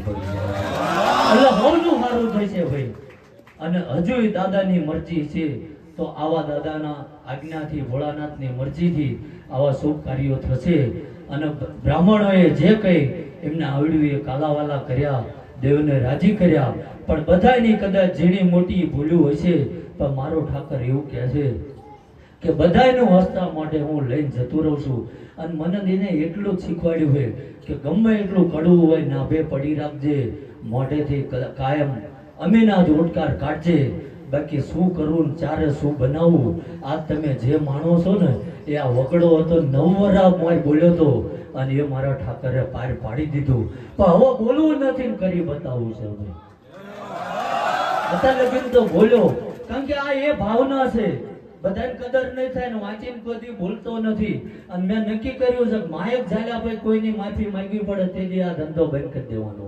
પડી જાય એટલે હોનું સારું થશે ભાઈ. અને હજુય દાદાની મરજી છે તો આવા દાદાના આજ્ઞાથી ભોળાનાથની મરજીથી આવા શુભ કાર્યો થશે. અને બ્રાહ્મણોએ જે કંઈ એમને આવડ્યું એ કાલાવાલા કર્યા, દેવને રાજી કર્યા, પણ બધાની કદાચ ઝીણી મોટી ભૂલ્યું હશે. પણ મારો ઠાકર એવું કહે છે કે બધાયનું હસતા માટે હું લઈને જતો રહું છું. અને મને એને એટલું જ શીખવાડ્યું છે કે ગમે એટલું કડવું હોય નાભે પડી રાખજે, મોઢેથી કાયમ અમીના જ ઓટકાર કાઢજે. બાકી શું કરવું ને ચારે શું બનાવવું, આજ તમે જે માણો છો ને એ આ વગડો હતો 9 વરા મોય બોલ્યો હતો અને એ મારા ઠાકરે પાર પાડી દીધું. પણ હવે બોલવું નથી ને કરી બતાવવું છે. હવે અત્યારે લગીન તો બોલ્યો, કારણ કે આ એ ભાવના છે. બધાને કદર નહીં થાય ને વાંચીને કોઈ બોલતો નથી. અને મેં નક્કી કર્યું છે કે માયક ઝાલ્યા પછી કોઈની માફી માંગવી પડે તેથી આ ધંધો બંધ કરી દેવાનો.